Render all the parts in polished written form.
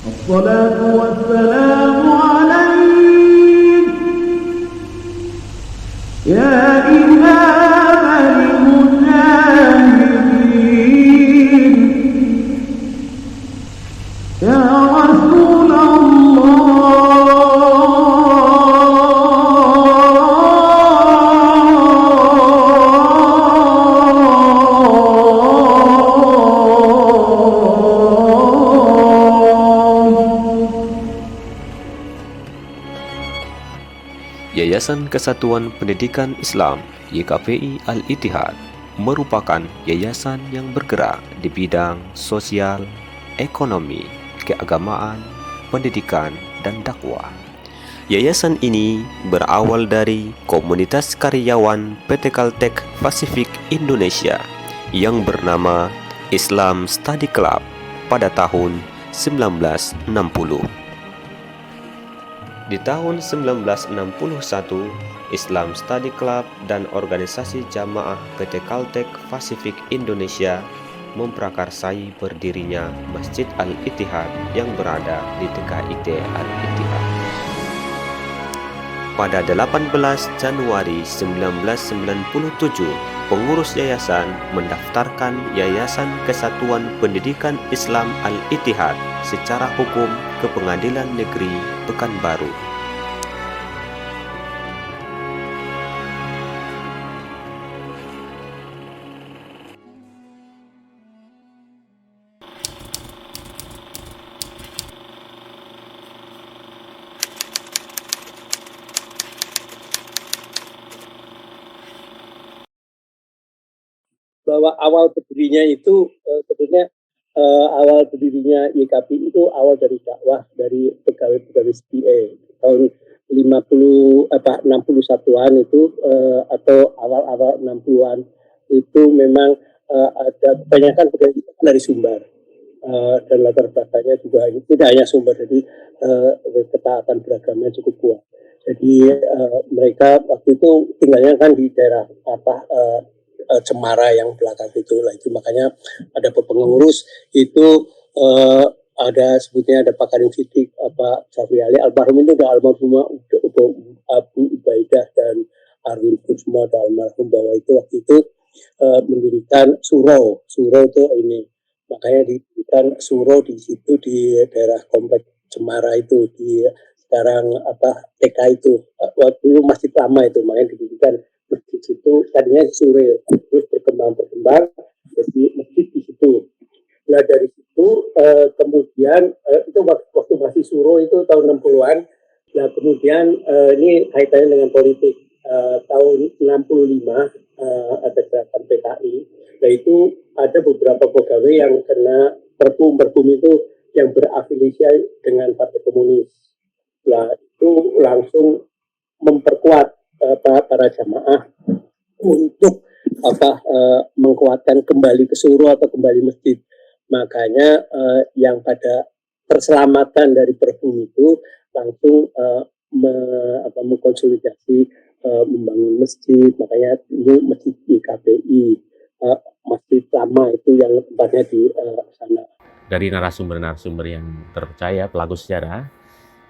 الصلاة والسلام عليك يا إمام المجاهدين يا رسول Yayasan Kesatuan Pendidikan Islam YKPI Al-Ittihad merupakan yayasan yang bergerak di bidang sosial, ekonomi, keagamaan, pendidikan, dan dakwah. Yayasan ini berawal dari komunitas karyawan PT Caltech Pacific Indonesia yang bernama Islam Study Club pada tahun 1960. Di tahun 1961, Islam Study Club dan organisasi jamaah PT Caltech Pacific Indonesia memprakarsai berdirinya Masjid Al-Ittihad yang berada di TKIT Al-Ittihad. Pada 18 Januari 1997, pengurus yayasan mendaftarkan Yayasan Kesatuan Pendidikan Islam Al-Ittihad secara hukum ke Pengadilan Negeri Pekanbaru. Bahwa awal berdirinya itu sebetulnya awal berdirinya YKPI itu awal dari dakwah dari pegawai-pegawai SPA tahun 61-an itu atau awal-awal 60-an itu memang ada kebanyakan pegawai dari Sumbar dan latar belakangnya juga tidak hanya Sumbar, jadi ketaatan beragamnya cukup kuat. Jadi mereka waktu itu tinggalnya kan di daerah Cemara yang belakang itu lah, itu makanya ada pengurus itu ada sebutnya ada Pak Karim Siddiq, Pak Syafri Ali almarhum itu ada almarhum Abu Ubaidah dan Arwin Kusmo dan almarhum bahwa itu waktu itu mendirikan Suro itu ini, makanya didirikan Suro di situ di daerah komplek Cemara itu di sekarang TK itu waktu masjid lama itu, makanya didirikan masjid itu tadinya sore, terus berkembang jadi masjid di situ. Nah dari situ kemudian itu waktu masih Suro itu tahun 60-an. Nah kemudian ini kaitannya dengan politik. Tahun 65 ada gerakan PKI. Nah itu ada beberapa pegawai yang kena perpum itu yang berafiliasi dengan Partai Komunis. Nah itu langsung memperkuat para jamaah untuk menguatkan kembali ke Suro atau kembali masjid. Makanya yang pada perselamatan dari perpu itu langsung mengkonsolidasi membangun masjid. Makanya ini masjid YKPI, masjid lama itu yang tempatnya di sana. Dari narasumber-narasumber yang terpercaya, pelaku sejarah,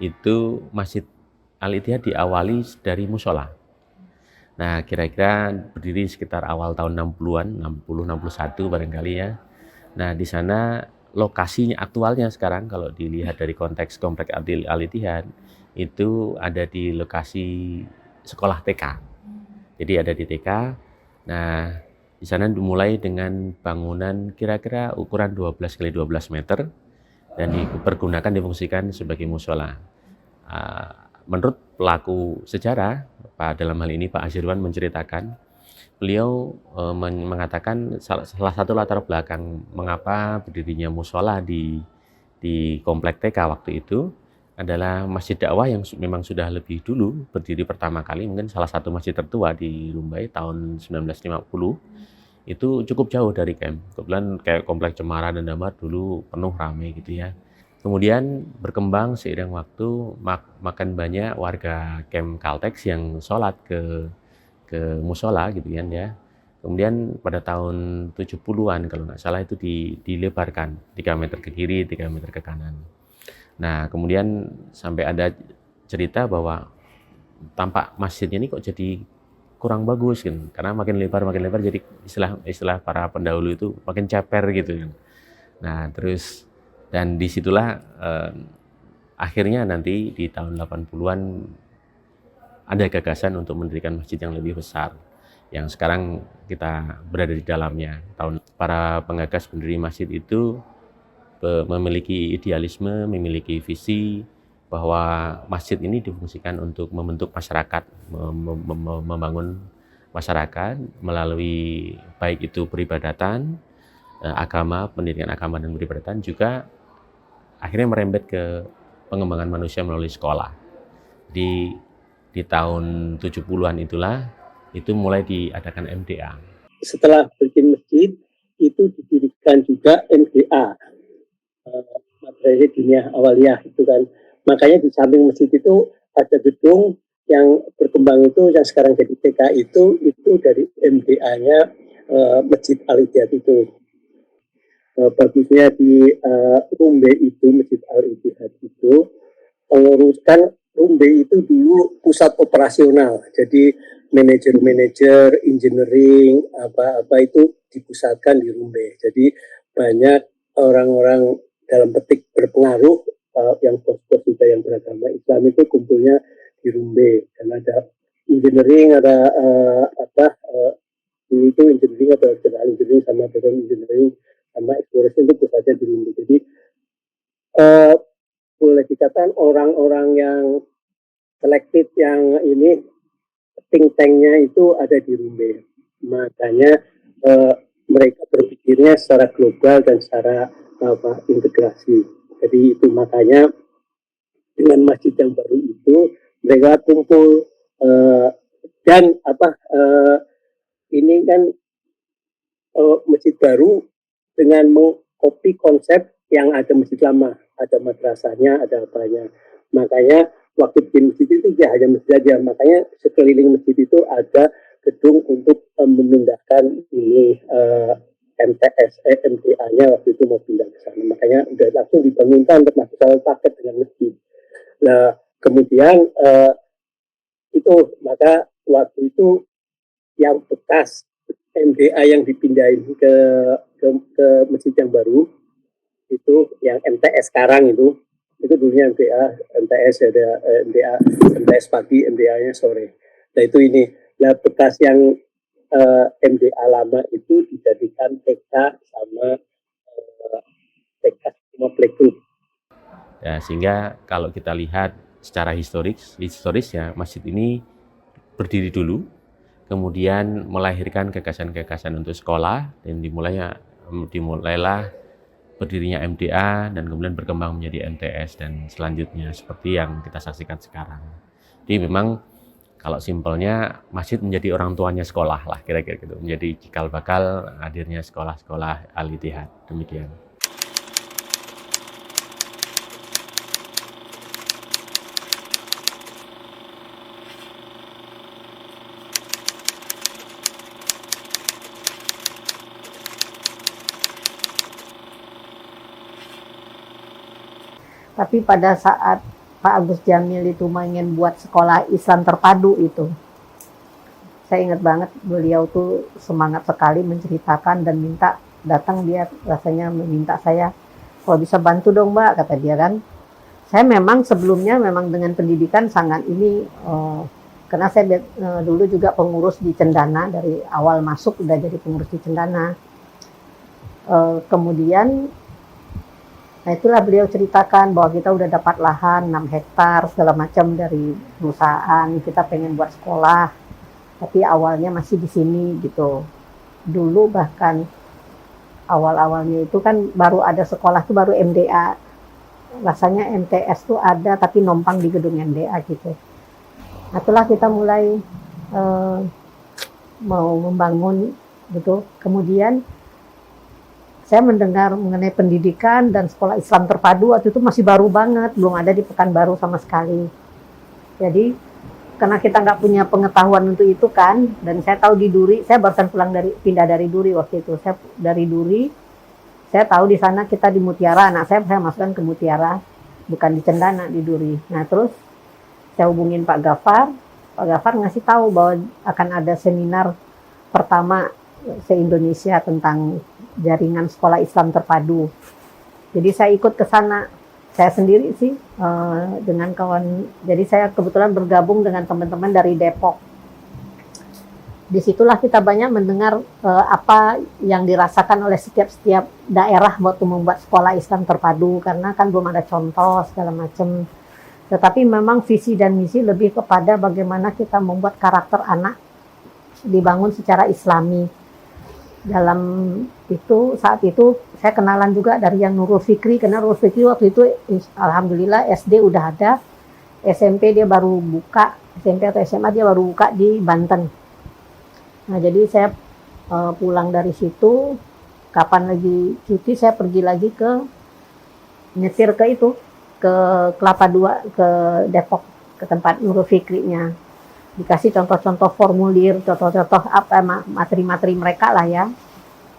itu Masjid Al-Ittihad diawali dari musola. Nah, kira-kira berdiri sekitar awal tahun 60-an, 60-61 barangkali ya. Nah, di sana lokasinya aktualnya sekarang kalau dilihat dari konteks komplek Al-Ittihad itu ada di lokasi sekolah TK. Jadi ada di TK. Nah, di sana dimulai dengan bangunan kira-kira ukuran 12 x 12 meter dan difungsikan sebagai musola. Menurut pelaku sejarah, dalam hal ini Pak Azirwan menceritakan, beliau mengatakan salah satu latar belakang mengapa berdirinya musola di komplek TK waktu itu adalah masjid dakwah yang memang sudah lebih dulu berdiri pertama kali, mungkin salah satu masjid tertua di Rumbai tahun 1950, itu cukup jauh dari camp. Kebetulan kayak komplek Cemara dan Damar dulu penuh ramai gitu ya. Kemudian berkembang seiring waktu, makin banyak warga camp Caltech yang sholat ke musola gitu kan ya. Kemudian pada tahun 70-an kalau nggak salah itu dilebarkan 3 meter ke kiri, 3 meter ke kanan. Nah, kemudian sampai ada cerita bahwa tampak masjidnya ini kok jadi kurang bagus kan, karena makin lebar jadi istilah para pendahulu itu makin ceper gitu kan. Nah, terus dan disitulah akhirnya nanti di tahun 80-an ada gagasan untuk mendirikan masjid yang lebih besar, yang sekarang kita berada di dalamnya. Para penggagas pendiri masjid itu memiliki idealisme, memiliki visi bahwa masjid ini difungsikan untuk membentuk masyarakat, membangun masyarakat melalui baik itu peribadatan, agama, pendidikan agama dan peribadatan, juga akhirnya merembet ke pengembangan manusia melalui sekolah. Di tahun 70-an itulah itu mulai diadakan MDA. Setelah bikin masjid itu didirikan juga MDA, Madrasah Diniyah Awaliyah itu kan. Makanya di samping masjid itu ada gedung yang berkembang itu yang sekarang jadi TK itu dari MDA-nya Masjid Al-Ittihad itu. Bagusnya di Rumbe itu, Masjid Al-Ittihad itu, penguruskan Rumbe itu dulu pusat operasional. Jadi manajer-manajer, engineering, apa-apa itu dipusatkan di Rumbe. Jadi banyak orang-orang dalam petik berpengaruh yang bos-bos juga yang beragama Islam itu kumpulnya di Rumbe. Dan ada engineering, ada dulu itu engineering atau engineering sama engineering sama eksplorasi itu pusatnya di Rumbe. Jadi boleh dikatakan orang-orang yang selektif yang ini think tank-nya itu ada di Rumbe. Makanya mereka berpikirnya secara global dan secara integrasi. Jadi itu makanya dengan masjid yang baru itu mereka kumpul dan ini kan masjid baru dengan mengcopy konsep yang ada masjid lama, ada madrasahnya, ada apanya. Makanya waktu bikin masjid itu tidak hanya masjid saja, makanya sekeliling masjid itu ada gedung untuk memindahkan ini MTA-nya waktu itu mau pindah ke sana. Makanya udah langsung dibangunkan untuk masuk satu paket dengan masjid. Nah kemudian itu maka waktu itu yang bekas MDA yang dipindahin ke masjid yang baru itu yang MTS sekarang itu dulunya MTS ada MTS pagi, MDA-nya sore. Nah itu ini. Nah bekas yang MDA lama itu dijadikan TK sama playgroup. Ya, sehingga kalau kita lihat secara historis ya masjid ini berdiri dulu, kemudian melahirkan gagasan-gagasan untuk sekolah dan dimulailah berdirinya MDA dan kemudian berkembang menjadi MTS dan selanjutnya seperti yang kita saksikan sekarang. Jadi memang kalau simpelnya masjid menjadi orang tuanya sekolah lah kira-kira gitu, menjadi cikal bakal hadirnya sekolah-sekolah Al-Ittihad. Demikian. Tapi pada saat Pak Agus Jamil itu ingin buat sekolah Islam terpadu itu, saya ingat banget beliau tuh semangat sekali menceritakan dan minta datang, dia rasanya meminta saya, kalau bisa bantu dong Mbak, kata dia kan. Saya memang sebelumnya memang dengan pendidikan sangat ini, karena saya dulu juga pengurus di Cendana, dari awal masuk udah jadi pengurus di Cendana. Kemudian nah itulah beliau ceritakan bahwa kita udah dapat lahan 6 hektar segala macam dari perusahaan, kita pengen buat sekolah, tapi awalnya masih di sini gitu. Dulu bahkan awal-awalnya itu kan baru ada sekolah tuh baru MDA, rasanya MTS tuh ada tapi numpang di gedung MDA gitu. Nah itulah kita mulai mau membangun gitu. Kemudian saya mendengar mengenai pendidikan dan sekolah Islam terpadu waktu itu masih baru banget, belum ada di Pekanbaru sama sekali. Jadi karena kita nggak punya pengetahuan untuk itu kan, dan saya tahu di Duri, saya barusan pindah dari Duri waktu itu. Saya dari Duri, saya tahu di sana kita di Mutiara, anak saya masukkan ke Mutiara. bukan di Cendana, di Duri. Nah terus saya hubungin Pak Gafar ngasih tahu bahwa akan ada seminar pertama se-Indonesia tentang jaringan sekolah Islam terpadu. Jadi saya ikut ke sana. Saya sendiri sih dengan kawan. Jadi saya kebetulan bergabung dengan teman-teman dari Depok. Disitulah kita banyak mendengar apa yang dirasakan oleh setiap daerah waktu membuat sekolah Islam terpadu, karena kan belum ada contoh segala macam. Tetapi memang visi dan misi lebih kepada bagaimana kita membuat karakter anak dibangun secara Islami. Dalam itu, saat itu saya kenalan juga dari yang Nurul Fikri, karena Nurul Fikri waktu itu alhamdulillah SD udah ada, SMP dia baru buka, SMP atau SMA dia baru buka di Banten. Nah jadi saya pulang dari situ, kapan lagi cuti saya pergi lagi ke nyetir ke itu, ke Kelapa Dua, ke Depok, ke tempat Nurul Fikri-nya. Dikasih contoh-contoh formulir, contoh-contoh apa materi-materi mereka lah ya.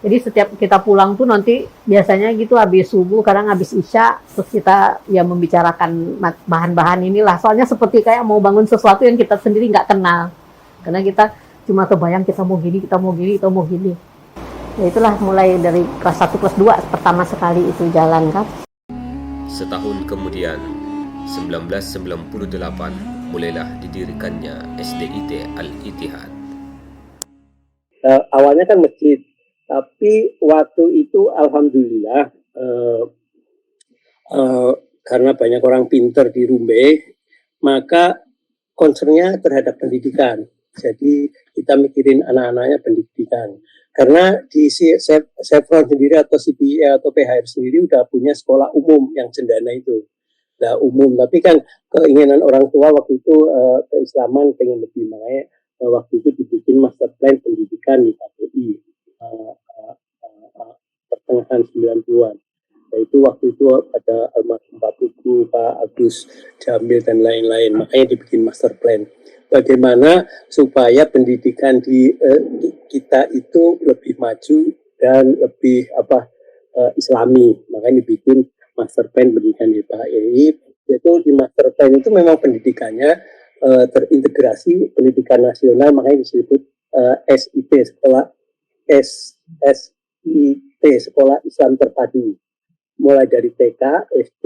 Jadi setiap kita pulang tuh nanti biasanya gitu habis subuh, kadang habis isya, terus kita ya membicarakan bahan-bahan inilah. Soalnya seperti kayak mau bangun sesuatu yang kita sendiri nggak kenal. Karena kita cuma kebayang kita mau gini, kita mau gini, kita mau gini. Ya itulah mulai dari kelas 1, kelas 2 pertama sekali itu jalan kan. Setahun kemudian, 1998, mulailah didirikannya SDIT Al-Ittihad. Awalnya kan masjid, tapi waktu itu alhamdulillah karena banyak orang pinter di Rumbe, maka concernnya terhadap pendidikan. Jadi kita mikirin anak-anaknya pendidikan. Karena di Chevron sendiri atau CPE atau PHR sendiri udah punya sekolah umum yang Cendana itu. Nah, umum, tapi kan keinginan orang tua waktu itu keislaman pengen lebih, makanya waktu itu dibikin master plan pendidikan di KPI pertengahan 90-an. Nah, itu waktu itu ada almarhum Pak Pugu, Pak Agus Jamil dan lain-lain, makanya dibikin master plan. Bagaimana supaya pendidikan di kita itu lebih maju dan lebih Islami, makanya dibikin master plan pendidikan di PHRI. Itu di master plan itu memang pendidikannya terintegrasi pendidikan nasional, makanya disebut SIT, sekolah SIT, sekolah Islam terpadu, mulai dari TK, SD,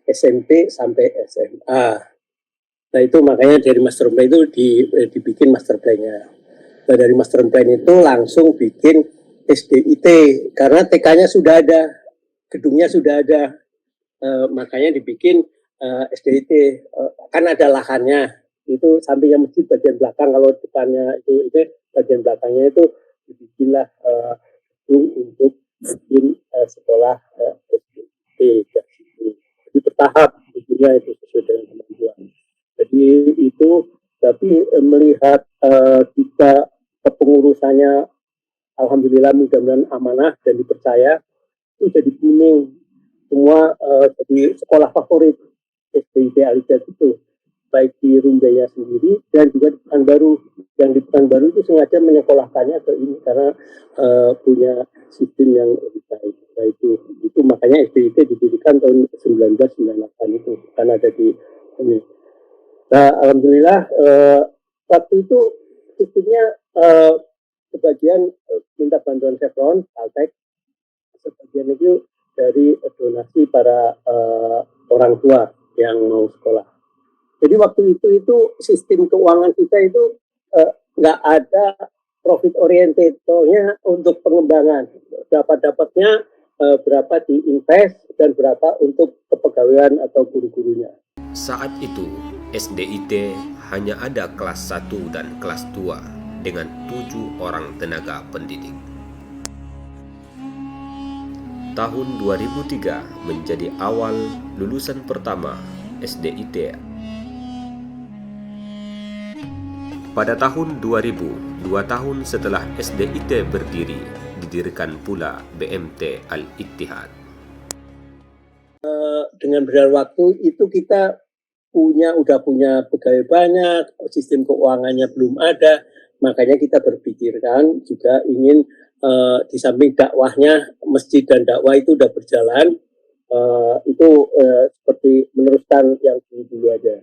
SMP sampai SMA. Nah itu makanya dari master plan itu dibikin master plan-nya. Nah dari master plan itu langsung bikin SDIT, karena TK-nya sudah ada, gedungnya sudah ada, makanya dibikin SDIT. Kan ada lahannya, itu sampingnya masjid bagian belakang, kalau depannya itu bagian belakangnya itu dibikinlah gedung untuk bikin sekolah SDIT. Jadi bertahap bikinnya itu sesuai dengan kemampuan. Jadi itu, tapi melihat kita kepengurusannya alhamdulillah mudah-mudahan amanah dan dipercaya, itu jadi booming semua, jadi sekolah favorit SDIT Al-Ittihad itu, baik di Rumbenya sendiri dan juga di Pekanbaru. Yang di Pekanbaru itu sengaja menyekolahkannya ke ini karena punya sistem yang lebih baik. Nah, itu makanya SDIT didirikan tahun 1998 itu, karena ada di ini. Nah, alhamdulillah waktu itu sistemnya sebagian minta bantuan Chevron, Caltech, sebagian itu dari donasi para orang tua yang mau sekolah. Jadi waktu itu sistem keuangan kita itu nggak ada profit orientednya untuk pengembangan. Dapatnya berapa diinvest dan berapa untuk kepegawaian atau guru-gurunya. Saat itu, SDIT hanya ada kelas 1 dan kelas 2 dengan 7 orang tenaga pendidik. Tahun 2003 menjadi awal lulusan pertama SDIT. Pada tahun 2000, 2 tahun setelah SDIT berdiri, didirikan pula BMT Al-Ittihad. Dengan berjalan waktu itu kita udah punya pegawai banyak, sistem keuangannya belum ada, makanya kita berpikirkan juga ingin di samping dakwahnya, masjid dan dakwah itu udah berjalan, itu seperti meneruskan yang dulu aja.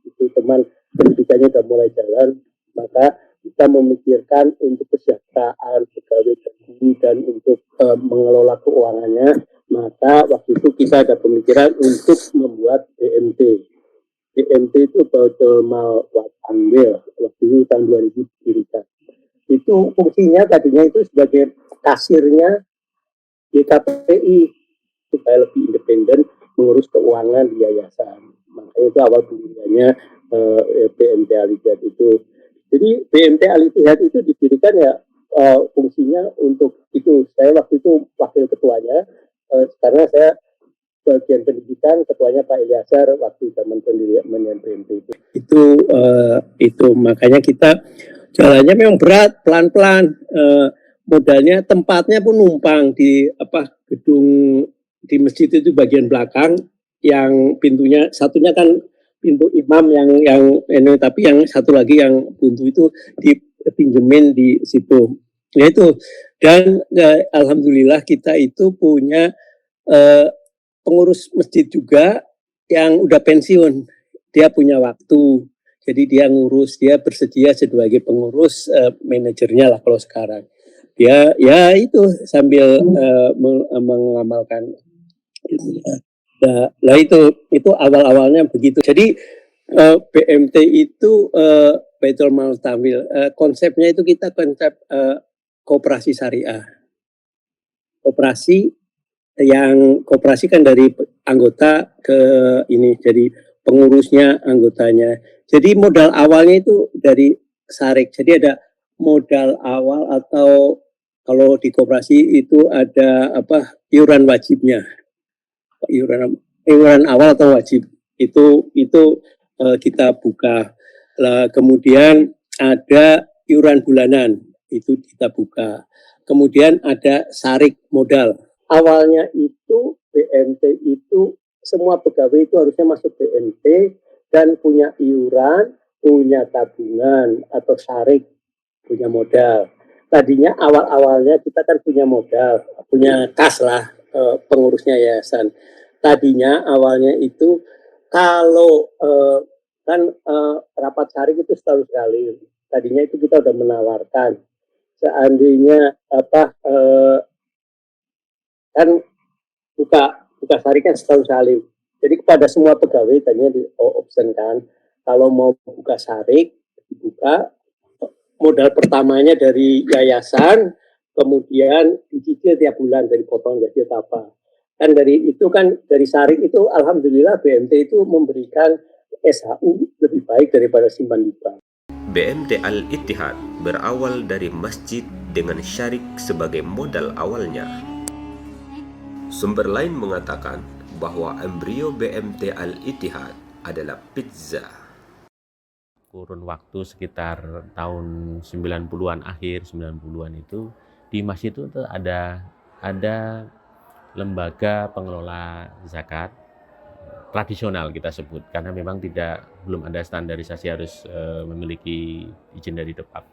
Itu teman pendidikannya udah mulai jalan, maka kita memikirkan untuk kesejahteraan pegawai dan guru dan untuk mengelola keuangannya, maka waktu itu kita ada pemikiran untuk membuat BMT. BMT itu Baitul Mal wa Tanwil, waktu itu tahun 2000 didirikan. Itu fungsinya tadinya itu sebagai kasirnya YKPI supaya lebih independen mengurus keuangan di yayasan. Makanya itu awal pendiriannya BMT Al-Ittihad itu. Jadi BMT Al-Ittihad itu didirikan ya fungsinya untuk itu. Saya waktu itu wakil ketuanya, karena saya bagian pendidikan, ketuanya Pak Ilyasar waktu zaman pendirian BMT itu. Itu makanya kita jalannya memang berat, pelan-pelan. Modalnya tempatnya pun numpang di gedung di masjid itu bagian belakang, yang pintunya satunya kan pintu imam yang ini, tapi yang satu lagi yang buntu itu dipinjemin di situ. Ya itu, dan alhamdulillah kita itu punya pengurus masjid juga yang udah pensiun, dia punya waktu, jadi dia ngurus, dia bersedia sebagai pengurus, manajernya lah kalau sekarang. Dia ya itu sambil mengamalkan ilmunya. Nah itu awal-awalnya begitu. Jadi BMT itu Baitul Mal Tanwil, konsepnya itu kita konsep koperasi syariah. Koperasi kan dari anggota ke ini, jadi pengurusnya anggotanya. Jadi modal awalnya itu dari sarik. Jadi ada modal awal, atau kalau di koperasi itu ada iuran wajibnya, iuran awal atau wajib itu kita buka. Kemudian ada iuran bulanan, itu kita buka. Kemudian ada sarik modal. Awalnya itu BMT itu semua pegawai itu harusnya masuk BMT dan punya iuran, punya tabungan atau sarik, punya modal. Tadinya awal-awalnya kita kan punya modal, punya kas lah, pengurusnya yayasan. Tadinya awalnya itu kalau rapat sarik itu setahun sekali. Tadinya itu kita udah menawarkan, seandainya kan buka sarik kan setahun sekali. Jadi kepada semua pegawai tadinya di option kan, kalau mau buka sarik dibuka, modal pertamanya dari yayasan, kemudian dicicil tiap bulan dari potongan gaji atau apa. Kan dari itu kan, dari sarik itu alhamdulillah BMT itu memberikan SHU lebih baik daripada simpan di bank. BMT Al-Ittihad berawal dari masjid dengan syarik sebagai modal awalnya. Sumber lain mengatakan bahwa embrio BMT Al-Ittihad adalah pizza. Kurun waktu sekitar tahun 90-an, akhir 90-an itu di masjid itu ada lembaga pengelola zakat tradisional kita sebut, karena memang belum ada standarisasi harus memiliki izin dari Depap.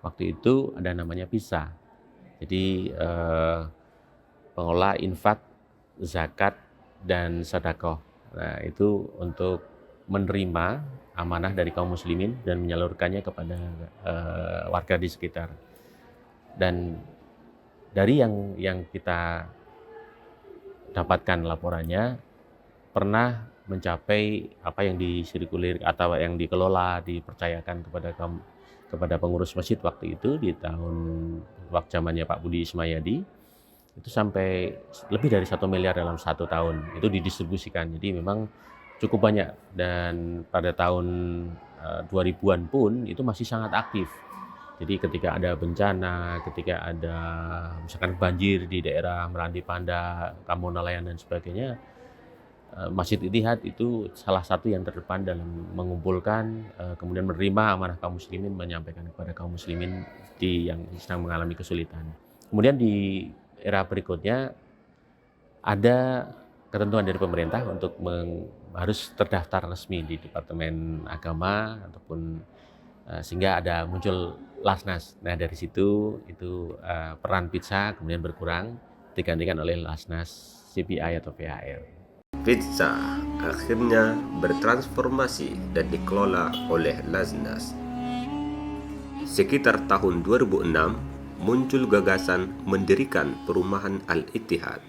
Waktu itu ada namanya PISA. Jadi pengelola infak, zakat dan sedekah. Nah, itu untuk menerima amanah dari kaum muslimin dan menyalurkannya kepada warga di sekitar. Dan dari yang kita dapatkan laporannya, pernah mencapai apa yang disirkulir atau yang dikelola, dipercayakan kepada pengurus masjid waktu itu di waktu zamannya Pak Budi Ismayadi, itu sampai lebih dari 1 miliar dalam 1 tahun itu didistribusikan. Jadi memang cukup banyak, dan pada tahun 2000-an pun itu masih sangat aktif. Jadi ketika ada bencana, ketika ada misalkan banjir di daerah Meranti Panda, Kampung Nelayan dan sebagainya, Masjid Ittihad itu salah satu yang terdepan dalam mengumpulkan, kemudian menerima amanah kaum muslimin, menyampaikan kepada kaum muslimin yang sedang mengalami kesulitan. Kemudian di era berikutnya ada ketentuan dari pemerintah untuk harus terdaftar resmi di Departemen Agama ataupun sehingga muncul Lasnas. Nah dari situ itu peran pizza kemudian berkurang digantikan oleh Lasnas CPI atau PHR. Pizza akhirnya bertransformasi dan dikelola oleh Lasnas. Sekitar tahun 2006, muncul gagasan mendirikan perumahan Al-Ittihad.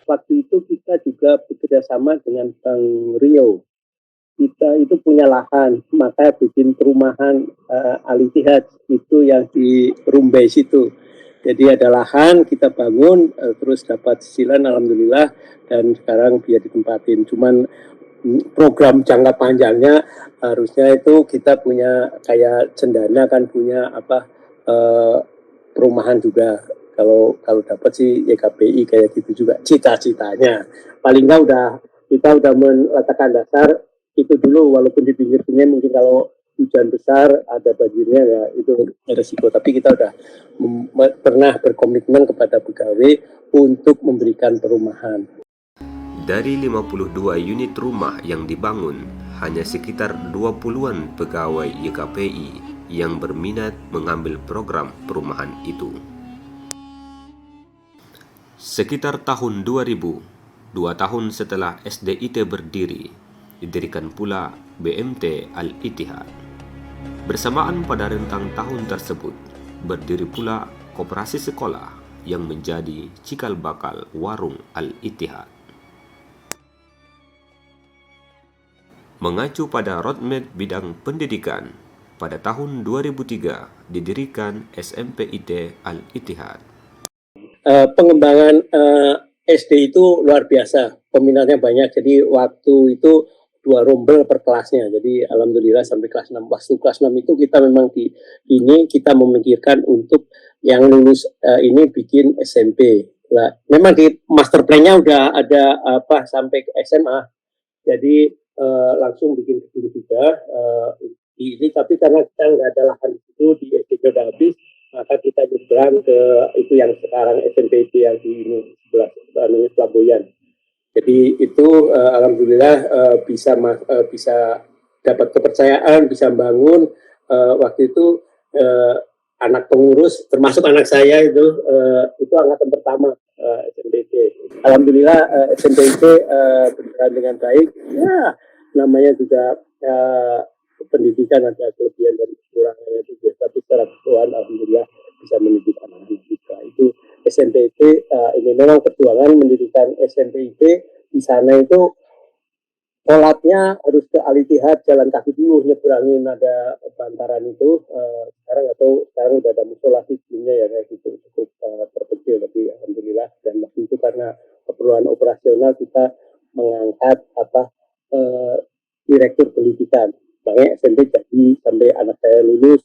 Waktu itu kita juga bekerja sama dengan Bank Rio. Kita itu punya lahan, maka bikin perumahan Al-Ittihad itu yang di Rumbai situ. Jadi ada lahan, kita bangun, terus dapat cicilan, alhamdulillah, dan sekarang dia ditempatin. Cuman program jangka panjangnya harusnya itu kita punya kayak Cendana kan punya perumahan juga. Kalau dapat sih YKPI kayak gitu juga cita-citanya. Paling nggak kita udah meletakkan dasar itu dulu, walaupun di pinggir-pinggir mungkin kalau hujan besar ada banjirnya ya itu resiko. Tapi kita udah pernah berkomitmen kepada pegawai untuk memberikan perumahan. Dari 52 unit rumah yang dibangun, hanya sekitar 20-an pegawai YKPI yang berminat mengambil program perumahan itu. Sekitar tahun 2000, 2 tahun setelah SDIT berdiri, didirikan pula BMT Al-Ittihad. Bersamaan pada rentang tahun tersebut, berdiri pula koperasi sekolah yang menjadi cikal bakal warung Al-Ittihad. Mengacu pada roadmap bidang pendidikan, pada tahun 2003 didirikan SMPIT Al-Ittihad. Pengembangan SD itu luar biasa, peminatnya banyak. Jadi waktu itu 2 rombel per kelasnya. Jadi alhamdulillah sampai kelas 6. Waktu kelas 6 itu kita memang kita memikirkan untuk yang lulus ini bikin SMP. Nah, memang di master plan-nya udah ada sampai ke SMA. Jadi langsung bikin gedung juga ini, tapi karena kita nggak ada lahan itu di SD udah habis, maka kita nyebrang ke itu yang sekarang SMPT yang di ini sebelah Pelabuhan. Jadi itu alhamdulillah bisa dapat kepercayaan, bisa bangun. Waktu itu anak pengurus termasuk anak saya itu angkatan pertama SMPT. Alhamdulillah SMPT berjalan dengan baik. Ya, namanya juga pendidikan ada kelebihan dan kekurangannya itu, tapi secara keseluruhan alhamdulillah bisa mendidik anak-anak kita. Itu SMPT ini memang perjuangan mendirikan SMPT di sana itu. Sholatnya harus ke Al-Ittihad, jalan kaki dulu, nyebrangin ada bantaran itu. Sekarang udah ada musola sebelumnya ya kayak gitu, cukup terkecil, tapi alhamdulillah. Dan waktu itu karena keperluan operasional kita mengangkat direktur pendidikan. Makanya SMP jadi sampai anak saya lulus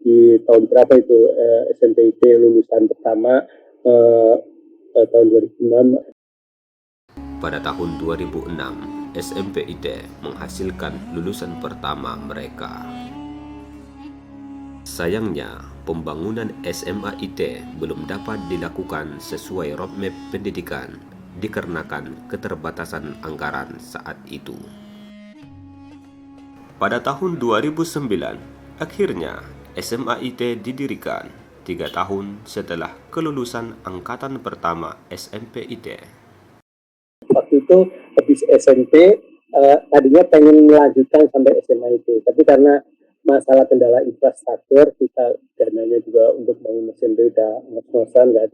di tahun berapa itu SMPT lulusan pertama tahun 2006. Pada tahun 2006, SMPIT menghasilkan lulusan pertama mereka. Sayangnya, pembangunan SMAIT belum dapat dilakukan sesuai roadmap pendidikan dikarenakan keterbatasan anggaran saat itu. Pada tahun 2009, akhirnya SMAIT didirikan 3 tahun setelah kelulusan angkatan pertama SMPIT. Waktu itu habis SMP, tadinya pengen melanjutkan sampai SMAIT, tapi karena masalah kendala infrastruktur, kita dananya juga untuk bangun SMP udah ngos-ngosan, nggak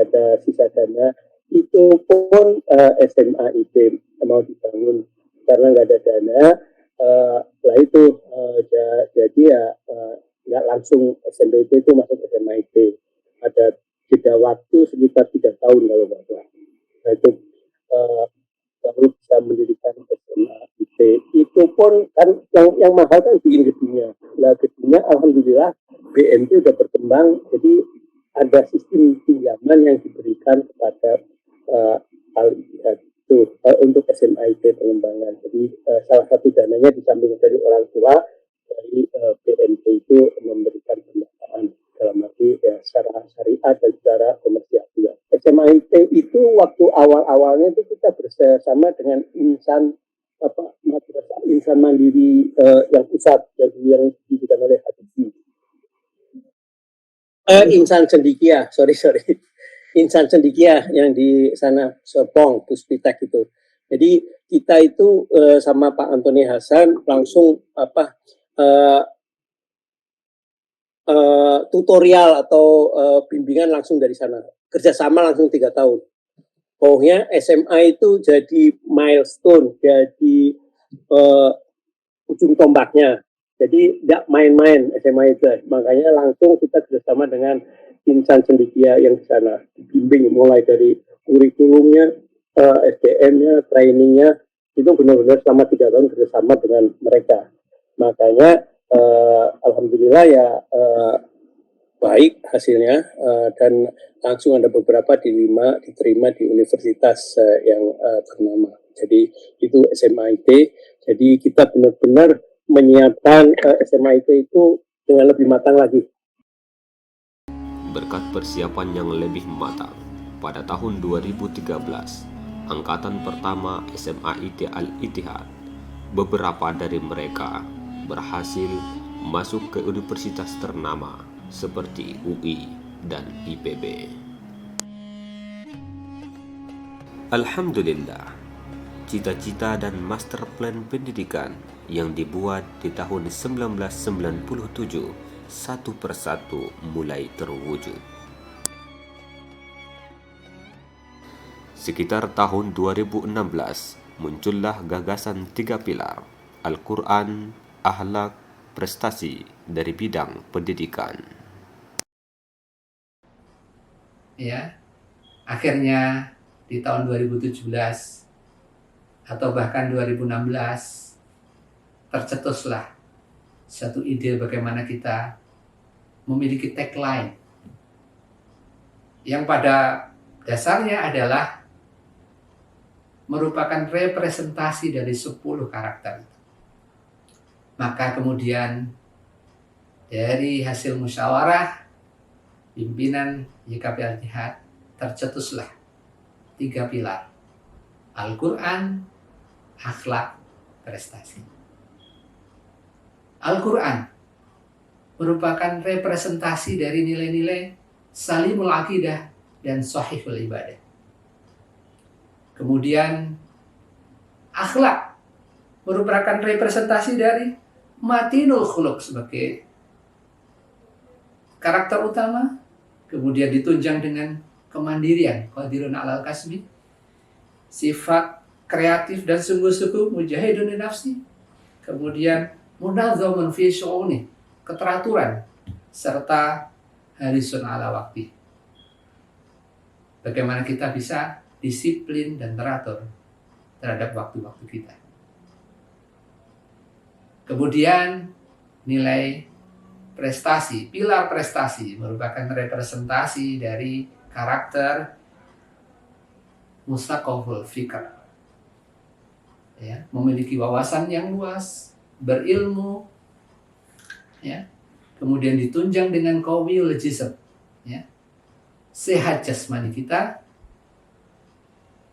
ada sisa dana. Itu pun SMAIT mau dibangun karena nggak ada dana. Lah itu jadi ya nggak langsung SMPT itu masuk SMAIT. Ada jeda waktu sekitar 3 tahun kalau nggak salah. Nah itu baru bisa mendirikan SMAIT. Itu pun kan yang mahal kan bikin gedungnya. Nah gedungnya alhamdulillah BMT udah berkembang, jadi ada sistem pinjaman yang diberikan kepada Al-Ittihad itu untuk SMAIT pengembangan. Jadi salah satu dananya disamping dari orang tua, dari BMT itu memberikan pendanaan dalam arti ya secara syariah dan secara komersial juga. SMAIT itu waktu awal-awalnya itu kita bersama dengan madrasah insan mandiri yang pusat yang didirikan oleh Habibie. Insan Cendikia, sorry. insan cendekia yang di sana Serpong Puspitek itu. Jadi kita itu sama Pak Antoni Hasan langsung tutorial atau bimbingan langsung dari sana, kerjasama langsung 3 tahun. Pokoknya SMA itu jadi milestone, jadi ujung tombaknya. Jadi tidak main-main SMA itu, makanya langsung kita kerjasama dengan insan cendekia yang di sana, dibimbing mulai dari kurikulumnya, SDM-nya, trainingnya, itu benar-benar selama 3 tahun kerjasama dengan mereka. Makanya alhamdulillah ya baik hasilnya, dan langsung ada beberapa diterima di universitas yang ternama. Jadi itu SMA IT. Jadi kita benar-benar menyiapkan SMA IT itu dengan lebih matang lagi. Berkat persiapan yang lebih matang, pada tahun 2013, angkatan pertama SMA IT Al-Ittihad, beberapa dari mereka berhasil masuk ke universitas ternama seperti UI dan IPB. Alhamdulillah, cita-cita dan master plan pendidikan yang dibuat di tahun 1997 satu persatu mulai terwujud. Sekitar tahun 2016, muncullah gagasan 3 pilar, Al-Quran, Akhlak, Prestasi dari bidang pendidikan. Ya, akhirnya di tahun 2017 atau bahkan 2016 tercetuslah satu ide bagaimana kita memiliki tagline yang pada dasarnya adalah merupakan representasi dari 10 karakter. Maka kemudian dari hasil musyawarah pimpinan YKP Al-Ittihad tercetuslah 3 pilar, Al-Quran, Akhlak, Prestasi. Al-Quran merupakan representasi dari nilai-nilai salimul aqidah dan sahihul ibadah. Kemudian akhlak merupakan representasi dari matinul khuluq sebagai karakter utama, kemudian ditunjang dengan kemandirian, qadirun alal kasbi, sifat kreatif dan sungguh-sungguh, mujahidun li nafsi, kemudian munazzamun fi syu'uni, keteraturan, serta harisun ala wakti. Bagaimana kita bisa disiplin dan teratur terhadap waktu-waktu kita. Kemudian nilai prestasi, pilar prestasi merupakan representasi dari karakter mustaqohul fikr, ya, memiliki wawasan yang luas, berilmu, ya, kemudian ditunjang dengan qawiyul jism, ya, sehat jasmani kita,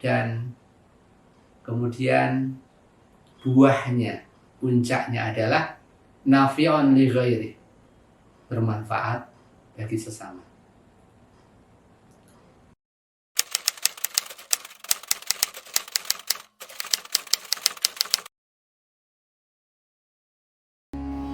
dan kemudian buahnya, puncaknya adalah nafi'un li ghairi, bermanfaat bagi sesama.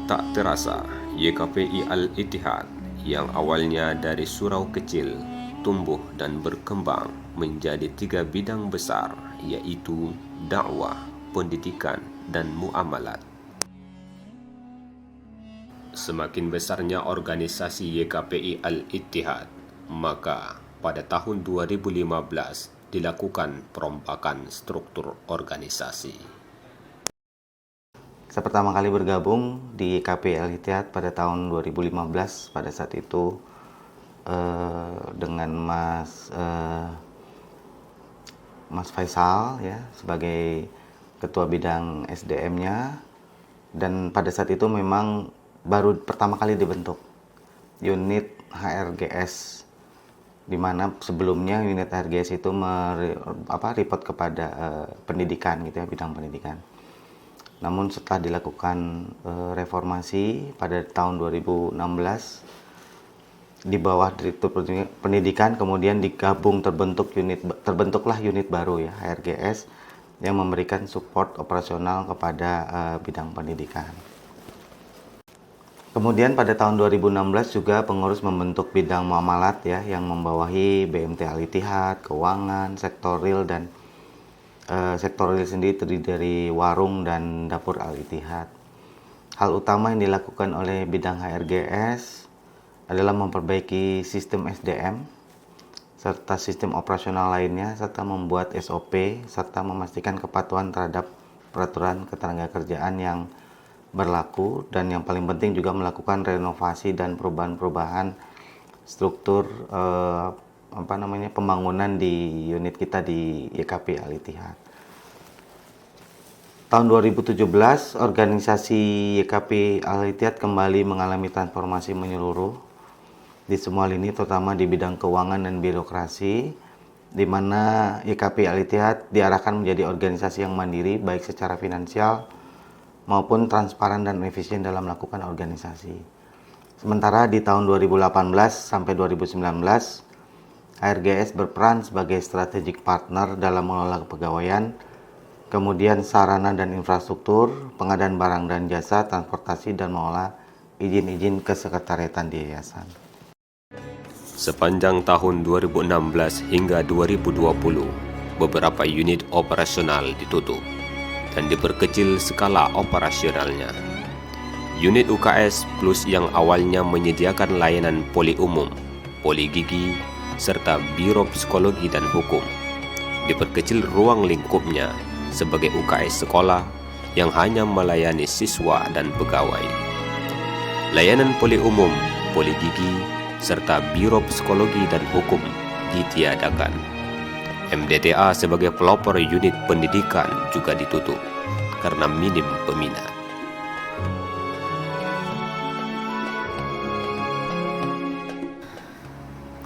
Tak terasa, YKPI Al-Ittihad yang awalnya dari surau kecil tumbuh dan berkembang menjadi 3 bidang besar, yaitu dakwah, pendidikan, dan muamalat. Semakin besarnya organisasi YKPI Al-Ittihad, maka pada tahun 2015 dilakukan perombakan struktur organisasi. Saya pertama kali bergabung di YKPI Al-Ittihad pada tahun 2015. Pada saat itu dengan Mas Faisal, ya, sebagai ketua bidang SDM-nya, dan pada saat itu memang baru pertama kali dibentuk unit HRGS, di mana sebelumnya unit HRGS itu report kepada pendidikan, gitu ya, bidang pendidikan. Namun setelah dilakukan reformasi pada tahun 2016, di bawah Direktur Pendidikan, kemudian terbentuklah unit baru ya, HRGS, yang memberikan support operasional kepada bidang pendidikan. Kemudian pada tahun 2016 juga pengurus membentuk bidang muamalat ya, yang membawahi BMT Al-Ittihad, keuangan, sektor real, dan sektor real sendiri terdiri dari warung dan dapur Al-Ittihad. Hal utama yang dilakukan oleh bidang HRGS adalah memperbaiki sistem SDM serta sistem operasional lainnya, serta membuat SOP, serta memastikan kepatuhan terhadap peraturan ketenagakerjaan yang berlaku, dan yang paling penting juga melakukan renovasi dan perubahan-perubahan struktur pembangunan di unit kita di YKP Al-Ittihad. Tahun 2017, organisasi YKP Al-Ittihad kembali mengalami transformasi menyeluruh di semua lini, terutama di bidang keuangan dan birokrasi, di mana YKP Al-Ittihad diarahkan menjadi organisasi yang mandiri baik secara finansial maupun transparan dan efisien dalam melakukan organisasi. Sementara di tahun 2018 sampai 2019, HRGS berperan sebagai strategic partner dalam mengelola kepegawaian, kemudian sarana dan infrastruktur, pengadaan barang dan jasa, transportasi, dan mengelola izin-izin kesekretariatan di yayasan. Sepanjang tahun 2016 hingga 2020, beberapa unit operasional ditutup dan diperkecil skala operasionalnya. Unit UKS Plus yang awalnya menyediakan layanan poli umum, poli gigi, serta biro psikologi dan hukum, diperkecil ruang lingkupnya sebagai UKS sekolah yang hanya melayani siswa dan pegawai. Layanan poli umum, poli gigi, serta biro psikologi dan hukum ditiadakan. MDTA sebagai pelopor unit pendidikan juga ditutup karena minim peminat.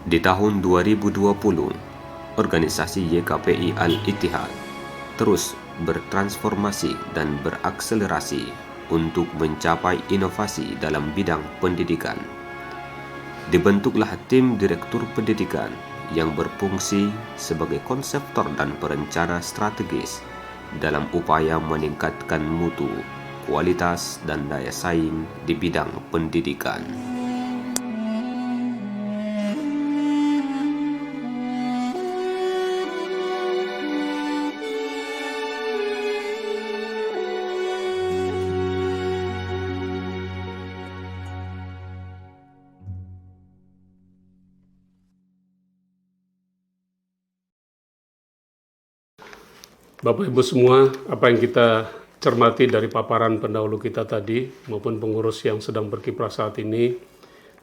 Di tahun 2020, organisasi YKPI Al-Ittihad terus bertransformasi dan berakselerasi untuk mencapai inovasi dalam bidang pendidikan. Dibentuklah tim Direktur Pendidikan yang berfungsi sebagai konseptor dan perencana strategis dalam upaya meningkatkan mutu, kualitas, dan daya saing di bidang pendidikan. Bapak Ibu semua, apa yang kita cermati dari paparan pendahulu kita tadi maupun pengurus yang sedang berkiprah saat ini,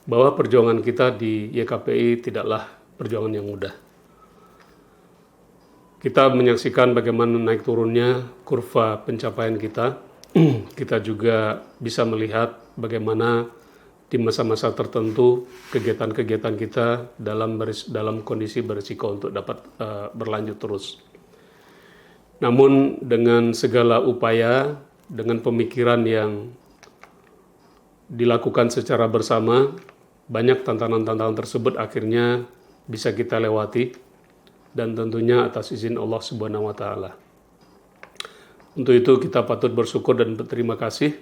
bahwa perjuangan kita di YKPI tidaklah perjuangan yang mudah. Kita menyaksikan bagaimana naik turunnya kurva pencapaian kita. Kita juga bisa melihat bagaimana di masa-masa tertentu kegiatan-kegiatan kita dalam kondisi berisiko untuk dapat berlanjut terus. Namun dengan segala upaya, dengan pemikiran yang dilakukan secara bersama, banyak tantangan-tantangan tersebut akhirnya bisa kita lewati, dan tentunya atas izin Allah Subhanahu wa Ta'ala. Untuk itu kita patut bersyukur dan berterima kasih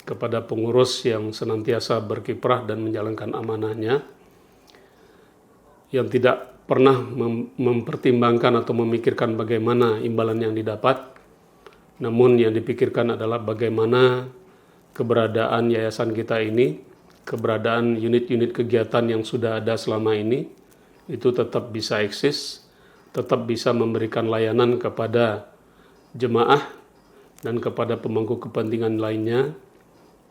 kepada pengurus yang senantiasa berkiprah dan menjalankan amanahnya, yang tidak pernah mempertimbangkan atau memikirkan bagaimana imbalan yang didapat, namun yang dipikirkan adalah bagaimana keberadaan yayasan kita ini, keberadaan unit-unit kegiatan yang sudah ada selama ini, itu tetap bisa eksis, tetap bisa memberikan layanan kepada jemaah dan kepada pemangku kepentingan lainnya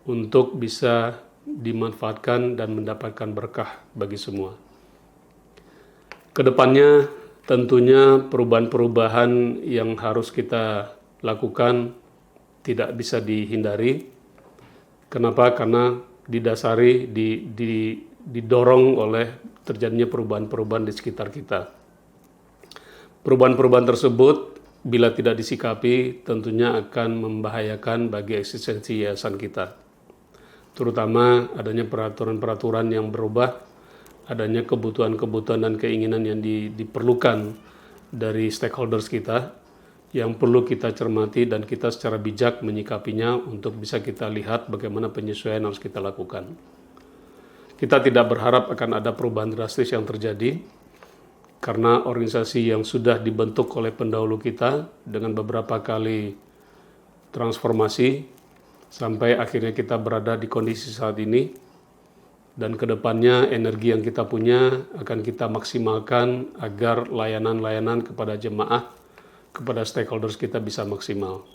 untuk bisa dimanfaatkan dan mendapatkan berkah bagi semua. Kedepannya tentunya perubahan-perubahan yang harus kita lakukan tidak bisa dihindari. Kenapa? Karena didasari, didorong oleh terjadinya perubahan-perubahan di sekitar kita. Perubahan-perubahan tersebut bila tidak disikapi tentunya akan membahayakan bagi eksistensi yayasan kita. Terutama adanya peraturan-peraturan yang berubah, adanya kebutuhan-kebutuhan dan keinginan yang diperlukan dari stakeholders kita yang perlu kita cermati dan kita secara bijak menyikapinya untuk bisa kita lihat bagaimana penyesuaian harus kita lakukan. Kita tidak berharap akan ada perubahan drastis yang terjadi karena organisasi yang sudah dibentuk oleh pendahulu kita dengan beberapa kali transformasi sampai akhirnya kita berada di kondisi saat ini, dan kedepannya energi yang kita punya akan kita maksimalkan agar layanan-layanan kepada jemaah, kepada stakeholders kita bisa maksimal.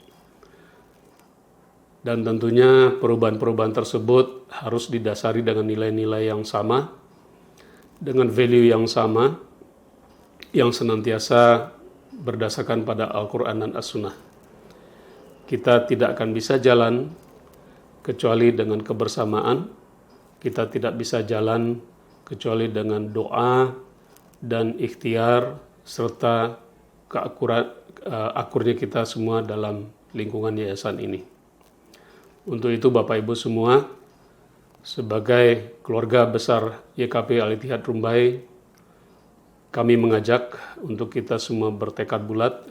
Dan tentunya perubahan-perubahan tersebut harus didasari dengan nilai-nilai yang sama, dengan value yang sama, yang senantiasa berdasarkan pada Al-Quran dan As-Sunnah. Kita tidak akan bisa jalan kecuali dengan kebersamaan. Kita tidak bisa jalan kecuali dengan doa dan ikhtiar serta akurnya kita semua dalam lingkungan yayasan ini. Untuk itu Bapak Ibu semua, sebagai keluarga besar YKP Al-Ittihad Rumbai, kami mengajak untuk kita semua bertekad bulat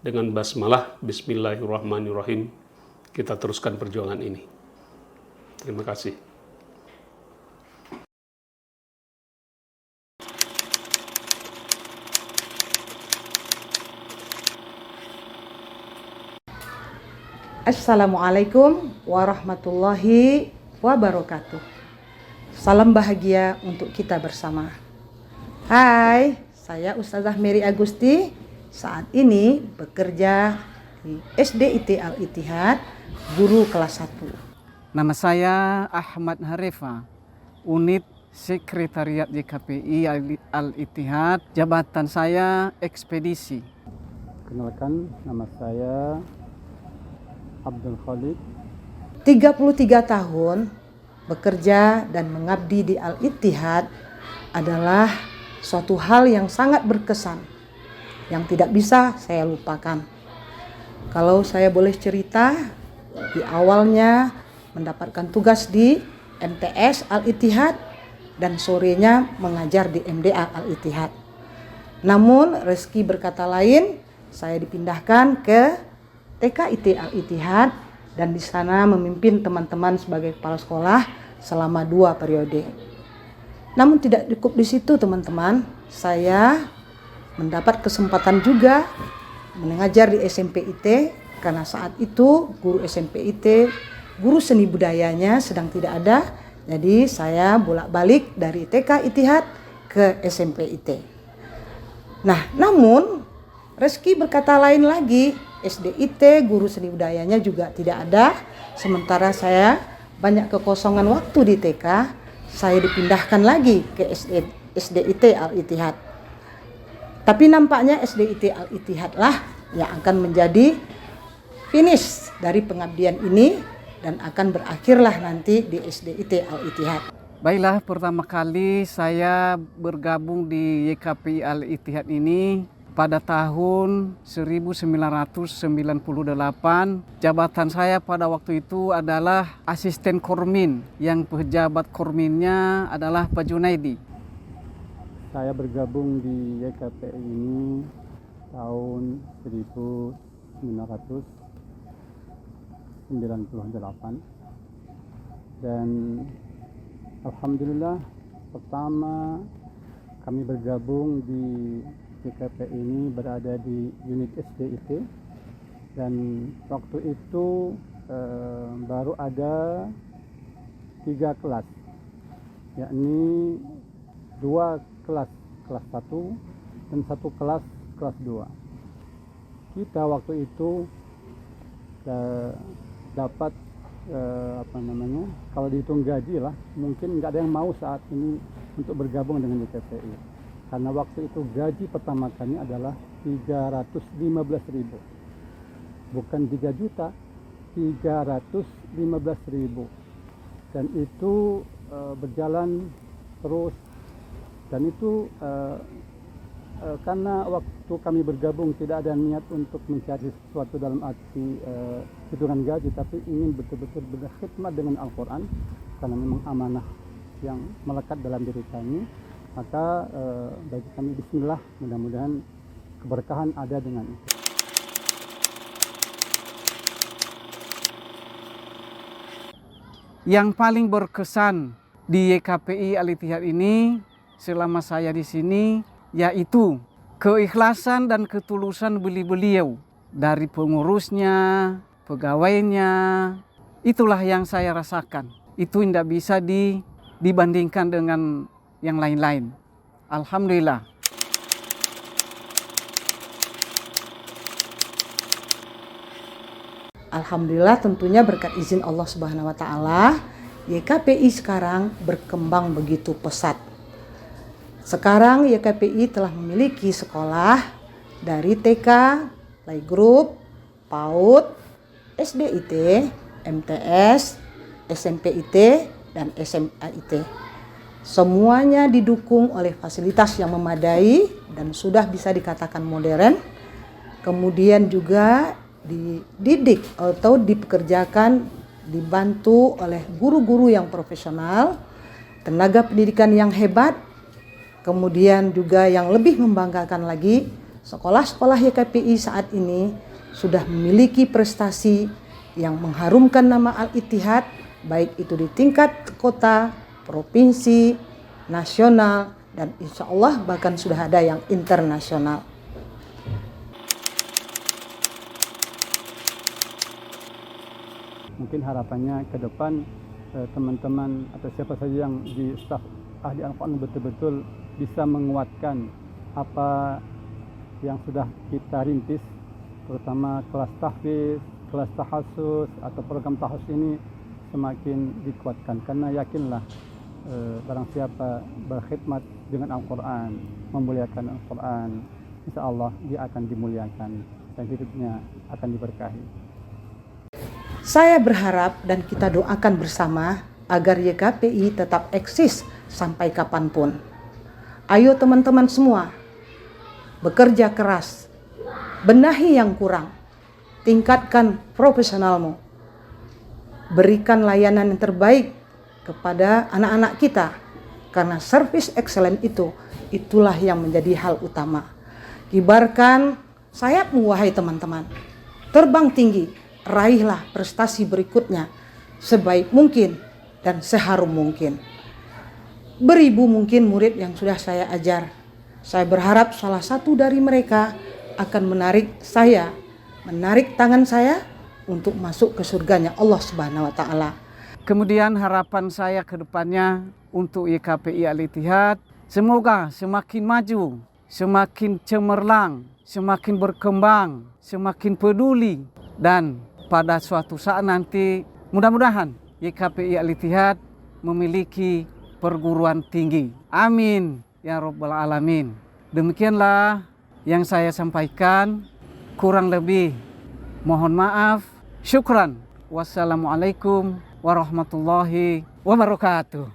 dengan basmalah, bismillahirrahmanirrahim, kita teruskan perjuangan ini. Terima kasih. Assalamualaikum warahmatullahi wabarakatuh. Salam bahagia untuk kita bersama. Hai, saya Ustazah Mary Agusti. Saat ini bekerja di SDIT Al-Ittihad, guru kelas 1. Nama saya Ahmad Harefa, unit Sekretariat YKPI Al-Ittihad, jabatan saya ekspedisi. Kenalkan, nama saya Abdul Khalid. 33 tahun bekerja dan mengabdi di Al-Ittihad adalah suatu hal yang sangat berkesan, yang tidak bisa saya lupakan. Kalau saya boleh cerita, di awalnya mendapatkan tugas di MTS Al-Ittihad dan sorenya mengajar di MDA Al-Ittihad. Namun rezeki berkata lain, saya dipindahkan ke TKIT Al-Ittihad dan di sana memimpin teman-teman sebagai kepala sekolah selama 2 periode. Namun tidak cukup di situ teman-teman, saya mendapat kesempatan juga mengajar di SMPIT karena saat itu guru SMPIT, guru seni budayanya sedang tidak ada, jadi saya bolak-balik dari TK Ittihad ke SMPIT. Nah, namun rezeki berkata lain lagi, SDIT guru seni budayanya juga tidak ada, sementara saya banyak kekosongan waktu di TK, saya dipindahkan lagi ke SDIT Al-Ittihad. Tapi nampaknya SDIT Al-Ittihad lah yang akan menjadi finish dari pengabdian ini dan akan berakhirlah nanti di SDIT Al-Ittihad. Baiklah, pertama kali saya bergabung di YKPI Al-Ittihad ini pada tahun 1998. Jabatan saya pada waktu itu adalah asisten kormin, yang pejabat korminnya adalah Pak Junaidi. Saya bergabung di YKPI ini tahun 1998 dan alhamdulillah pertama kami bergabung di YKPI ini berada di unit SDIT dan waktu itu baru ada 3 kelas, yakni 2 kelas 1 dan 1 kelas 2. Kita waktu itu dapat kalau dihitung gaji lah, mungkin nggak ada yang mau saat ini untuk bergabung dengan YKPI. Karena waktu itu gaji pertama kami adalah 315.000. Bukan 3 juta, 315.000. Dan itu berjalan terus. Dan itu karena waktu kami bergabung tidak ada niat untuk mencari sesuatu dalam arti hitungan gaji, tapi ingin betul-betul berkhidmat dengan Al-Quran, karena memang amanah yang melekat dalam diri kami. Maka bagi kami bismillah, mudah-mudahan keberkahan ada dengan itu. Yang paling berkesan di YKPI Al-Ittihad ini selama saya di sini yaitu keikhlasan dan ketulusan beliau dari pengurusnya, pegawainya. Itulah yang saya rasakan. Itu tidak bisa dibandingkan dengan yang lain-lain. Alhamdulillah. Alhamdulillah, tentunya berkat izin Allah Subhanahu wa taala, YKPI sekarang berkembang begitu pesat. Sekarang YKPI telah memiliki sekolah dari TK, playgroup, PAUD, SD IT, MTS, SMP IT, dan SMA IT. Semuanya didukung oleh fasilitas yang memadai dan sudah bisa dikatakan modern. Kemudian juga dididik atau dipekerjakan, dibantu oleh guru-guru yang profesional, tenaga pendidikan yang hebat. Kemudian juga yang lebih membanggakan lagi, sekolah-sekolah YKPI saat ini sudah memiliki prestasi yang mengharumkan nama Al-Ittihad, baik itu di tingkat kota, provinsi, nasional, dan insya Allah bahkan sudah ada yang internasional. Mungkin harapannya ke depan teman-teman atau siapa saja yang di staf ahli Al-Quran betul-betul bisa menguatkan apa yang sudah kita rintis, terutama kelas tahfiz, kelas tahasus atau program tahus ini semakin dikuatkan, karena yakinlah barang siapa berkhidmat dengan Al-Quran, memuliakan Al-Quran, insya Allah dia akan dimuliakan dan hidupnya akan diberkahi. Saya berharap dan kita doakan bersama agar YKPI tetap eksis sampai kapanpun. Ayo teman-teman semua, bekerja keras, benahi yang kurang, tingkatkan profesionalmu, berikan layanan yang terbaik kepada anak-anak kita, karena service excellent itulah yang menjadi hal utama. Kibarkan sayapmu wahai teman-teman, terbang tinggi, raihlah prestasi berikutnya sebaik mungkin dan seharum mungkin. Beribu mungkin murid yang sudah saya ajar. Saya berharap salah satu dari mereka akan menarik tangan saya untuk masuk ke surganya Allah Subhanahu wa taala. Kemudian harapan saya ke depannya untuk YKPI Al-Ittihad, semoga semakin maju, semakin cemerlang, semakin berkembang, semakin peduli, dan pada suatu saat nanti mudah-mudahan YKPI Al-Ittihad memiliki perguruan tinggi. Amin ya Rabbal Alamin. Demikianlah yang saya sampaikan, kurang lebih mohon maaf. Syukran. Wassalamualaikum warahmatullahi wabarakatuh.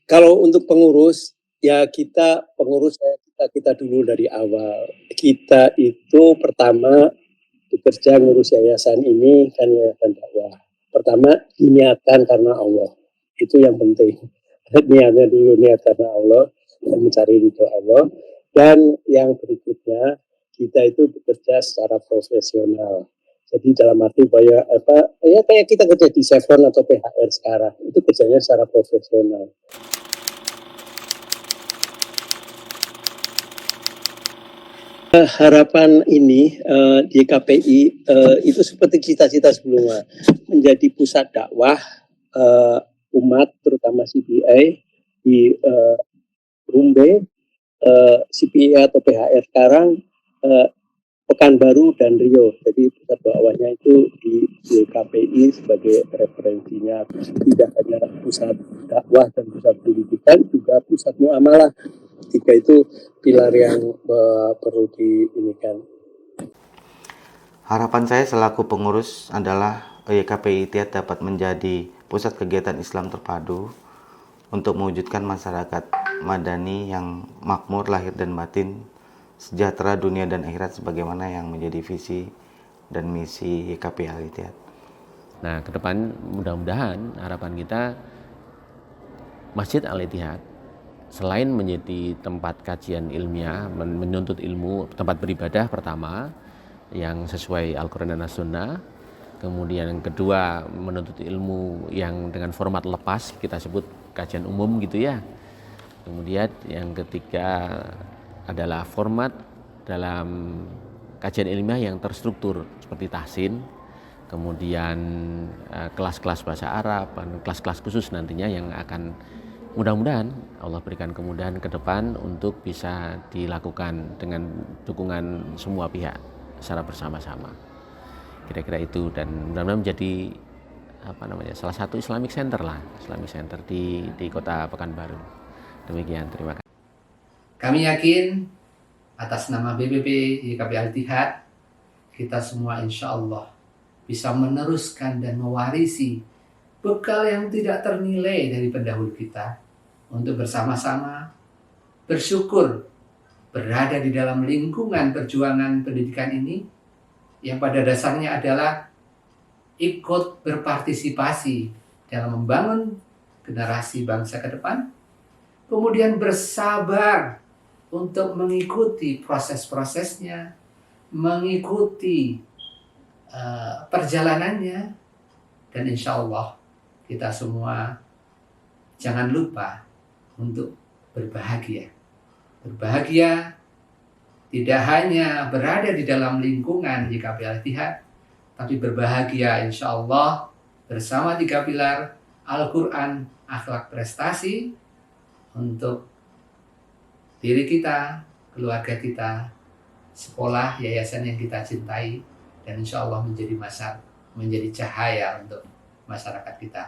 Kalau untuk pengurus, ya kita dulu dari awal. Kita itu pertama bekerja ngurus yayasan ini kan yayasan dakwah. Pertama diniatkan karena Allah. Itu yang penting. Niatnya dulu, niat karena Allah dan mencari ridho Allah. Dan yang berikutnya kita itu bekerja secara profesional. Jadi dalam arti bahwa kayak kita kerja di Chevron atau PHR sekarang, itu kerjanya secara profesional. Harapan ini di KPI itu seperti cita-cita sebelumnya, menjadi pusat dakwah umat, terutama CPI di Rumbe, CPI atau PHR sekarang, Pekanbaru dan Rio. Jadi pusat dakwahnya itu di KPI sebagai referensinya, tidak hanya pusat dakwah dan pusat pendidikan, juga pusat muamalah. Tiga itu pilar yang perlu diinikan. Harapan saya selaku pengurus adalah YKPI Ittihad dapat menjadi pusat kegiatan Islam terpadu untuk mewujudkan masyarakat madani yang makmur lahir dan batin, sejahtera dunia dan akhirat sebagaimana yang menjadi visi dan misi YKPI Al-Ittihad. Nah, ke depan mudah-mudahan harapan kita Masjid Al-Ittihad selain menjadi tempat kajian ilmiah, menuntut ilmu, tempat beribadah pertama yang sesuai Al-Quran dan As-Sunnah, kemudian yang kedua menuntut ilmu yang dengan format lepas, kita sebut kajian umum gitu ya. Kemudian yang ketiga adalah format dalam kajian ilmiah yang terstruktur seperti tahsin, kemudian kelas-kelas bahasa Arab, dan kelas-kelas khusus nantinya yang akan mudah-mudahan Allah berikan kemudahan ke depan untuk bisa dilakukan dengan dukungan semua pihak secara bersama-sama. Kira-kira itu, dan mudah-mudahan menjadi salah satu Islamic Center di Kota Pekanbaru. Demikian, terima kasih. Kami yakin atas nama BPP YKP Al-Ittihad, kita semua insya Allah bisa meneruskan dan mewarisi bekal yang tidak ternilai dari pendahulu kita untuk bersama-sama bersyukur berada di dalam lingkungan perjuangan pendidikan ini yang pada dasarnya adalah ikut berpartisipasi dalam membangun generasi bangsa ke depan, kemudian bersabar untuk mengikuti proses-prosesnya, mengikuti perjalanannya, dan insya Allah kita semua jangan lupa untuk berbahagia. Berbahagia tidak hanya berada di dalam lingkungan YKP Al-Ittihad, tapi berbahagia insya Allah bersama 3 pilar Al-Quran, akhlak, prestasi untuk diri kita, keluarga kita, sekolah, yayasan yang kita cintai, dan insya Allah menjadi cahaya untuk masyarakat kita.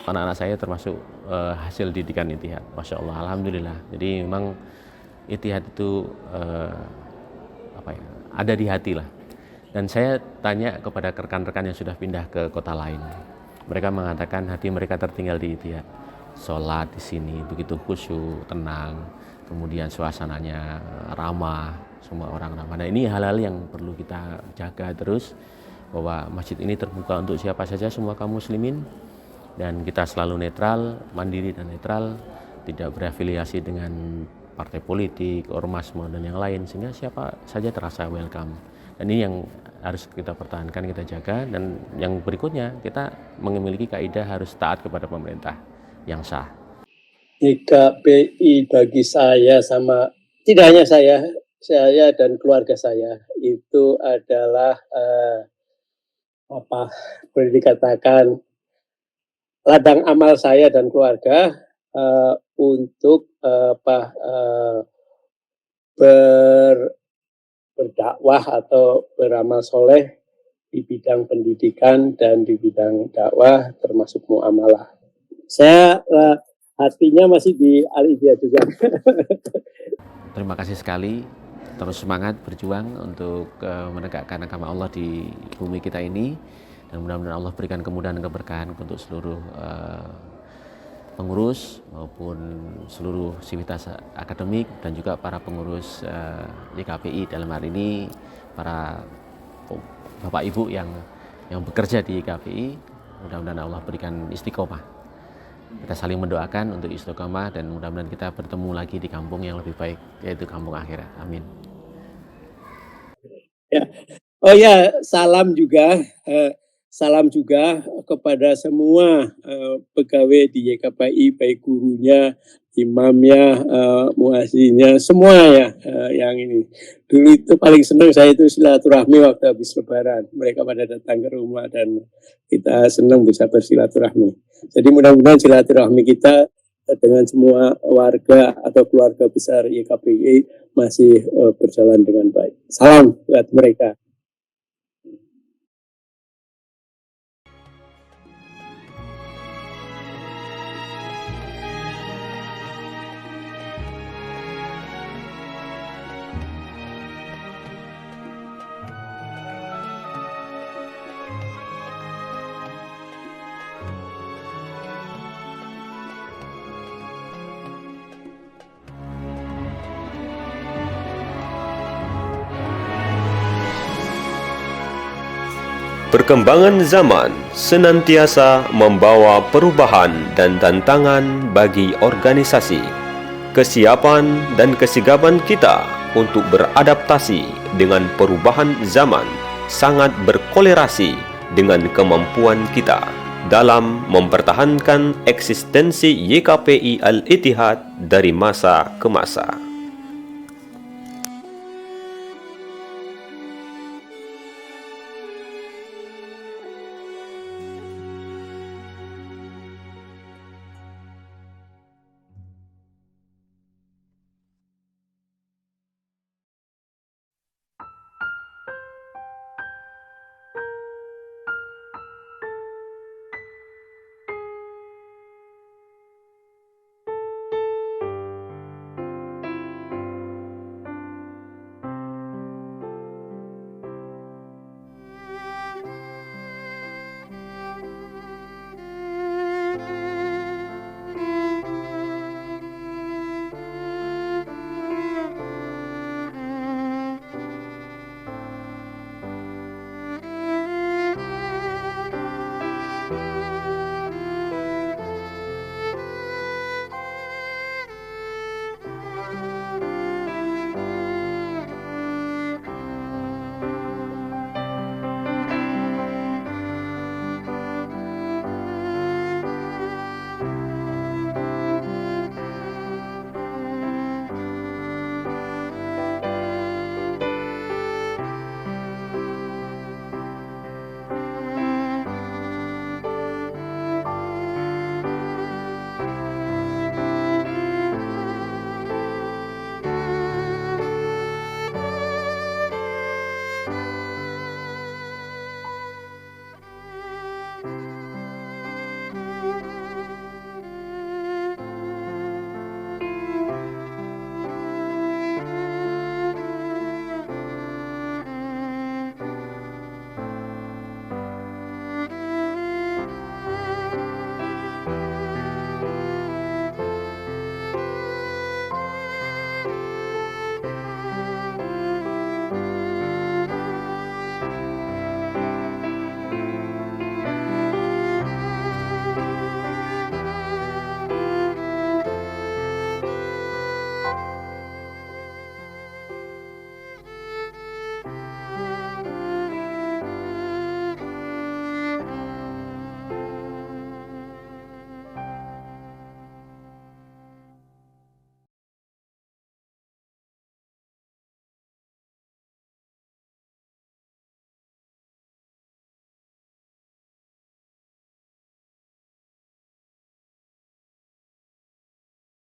Anak-anak saya termasuk hasil didikan Ittihad, Masya Allah, Alhamdulillah. Jadi memang Ittihad itu ada di hati lah. Dan saya tanya kepada rekan-rekan yang sudah pindah ke kota lain, mereka mengatakan hati mereka tertinggal di Ittihad. Sholat di sini begitu khusyuk, tenang, kemudian suasananya ramah, semua orang ramah. Nah, ini hal-hal yang perlu kita jaga terus, bahwa masjid ini terbuka untuk siapa saja, semua kaum muslimin, dan kita selalu netral, mandiri dan netral, tidak berafiliasi dengan partai politik, ormasme dan yang lain, sehingga siapa saja terasa welcome. Dan ini yang harus kita pertahankan, kita jaga. Dan yang berikutnya, kita memiliki kaidah harus taat kepada pemerintah yang sah. YKPI bagi saya, sama tidak hanya saya dan keluarga saya, itu adalah boleh dikatakan ladang amal saya dan keluarga untuk berdakwah atau beramal soleh di bidang pendidikan dan di bidang dakwah, termasuk muamalah. Saya hatinya masih di Al-Ittihad juga. Terima kasih sekali, terus semangat berjuang untuk menegakkan agama Allah di bumi kita ini, dan mudah-mudahan Allah berikan kemudahan dan keberkahan untuk seluruh pengurus maupun seluruh sivitas akademik, dan juga para pengurus YKPI, dalam hal ini para Bapak Ibu yang bekerja di YKPI. Mudah-mudahan Allah berikan istiqomah. Kita saling mendoakan untuk istiqomah, dan mudah-mudahan kita bertemu lagi di kampung yang lebih baik, yaitu kampung akhirat. Amin. Ya. Oh ya, salam juga kepada semua pegawai di YKPI, baik gurunya, imamnya, muazzinnya, semua ya yang ini. Dulu itu paling senang saya itu silaturahmi waktu habis Lebaran. Mereka pada datang ke rumah dan kita senang bisa bersilaturahmi. Jadi mudah-mudahan silaturahmi kita dengan semua warga atau keluarga besar YKPI masih berjalan dengan baik. Salam buat mereka. Perkembangan zaman senantiasa membawa perubahan dan tantangan bagi organisasi. Kesiapan dan kesigapan kita untuk beradaptasi dengan perubahan zaman sangat berkolerasi dengan kemampuan kita dalam mempertahankan eksistensi YKPI Al-Ittihad dari masa ke masa.